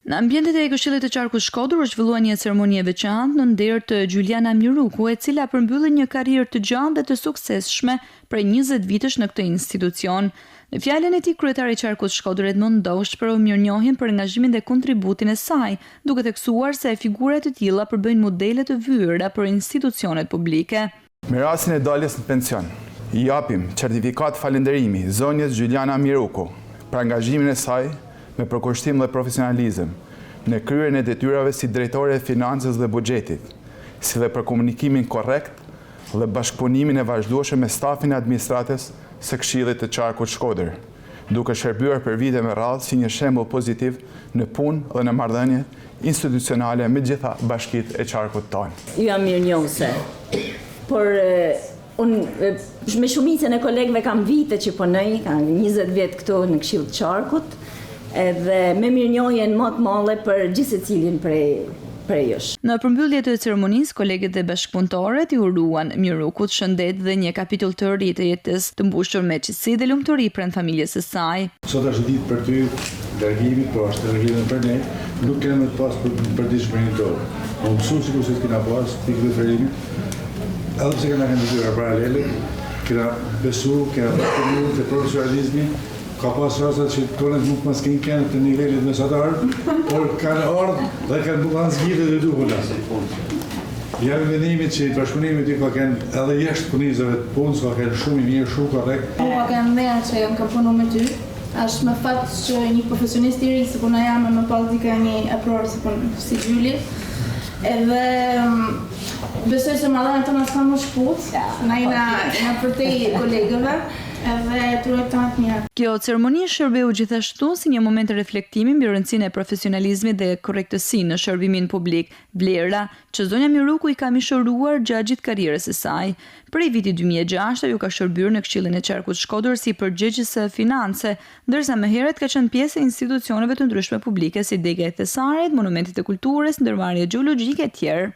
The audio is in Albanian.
Në ambientet e Këshillit të Qarkut Shkodër u zhvillua një ceremoni e veçantë në nder të Gjuliana Miruku, e cila përmbylli një karrierë të gjatë dhe të suksesshme prej 20 vitesh në këtë institucion. Në fjalën e tij, kryetari i Qarkut Shkodër Edmond Dosh shpreu mirënjohjen për angazhimin dhe kontributin e saj, duke theksuar se figura të tilla përbëjnë modele të vëyra për institucionet publike. Me rastin e daljes në pension, i japim certifikat falënderimi zonjës Gjuliana Miruku për angazhimin e saj me përkushtim dhe profesionalizëm në kryerjen e detyrave si drejtore e financës dhe buxhetit, si dhe për komunikimin korrekt dhe bashkëpunimin e vazhdueshëm me stafin e administratës së Këshillit të Qarkut Shkodër, duke shërbyer për vite me radhë si një shembull pozitiv në punë dhe në marrëdhëniet institucionale me gjitha bashkitë e Qarkut tonë. Ju jam mirënjohëse, por unë me shumicën e kolegëve kam vite që punoj, kam 20 vjet këtu në Këshill të Qarkut, edhe me mirënjohjen më të madhe për gjithsecilin prej jush. Në përmbyllje të ceremonisë, kolegët dhe bashkëpunëtorët i uruan Mirukut shëndet dhe një kapitull të ri të jetës të mbushur me qetësi dhe lumturi pranë familjes së saj. Sot është ditë për ty, largimi, po është largimi për ne, nuk kemi të pas për dishmërinë tonë. Unë mësu si kurse të kina pas, pikë dhe ferimit, edhe pse kena këndëtyra paralele, kena besu, kena përpunu të profesionalizmi, ka pas rastat që tonet nuk mas kënë kënë të nivellit mesatar, por kanë ardhë dhe kanë bukan zgjidhe dhe duhula. Jam vendimit që i bashkëpunimit i ka kënë edhe jeshtë punizave të punës, ka kënë shumë i mirë, shumë korrekt. Ka kënë dheja që jam ka punu me ty, është me fakt që një profesionist i ri, se puna jam me pas dika një aprorë si Gjuli, edhe besoj se marrëdhëniet tona s'kan më shkut, na jena përtej kolegëve, edhe turojmë të më të mirë. Kjo ceremoni shërbeu gjithashtu si një moment të reflektimi mbi rëndësinë e profesionalizmit dhe korrektësinë në shërbimin publik, vlera që zonja Miruku i ka mishuruar gjatë gjithë karrierës së saj. Prej vitit 2006 ajo ka shërbyer në Këshillin e Qarkut Shkodër si përgjegjëse finance, ndërsa më herët ka qenë pjesë e institucioneve të ndryshme publike si Dega e Thesarit, Monumentet e Kulturës, Ndërmarrje Gjeologjike e tjerë.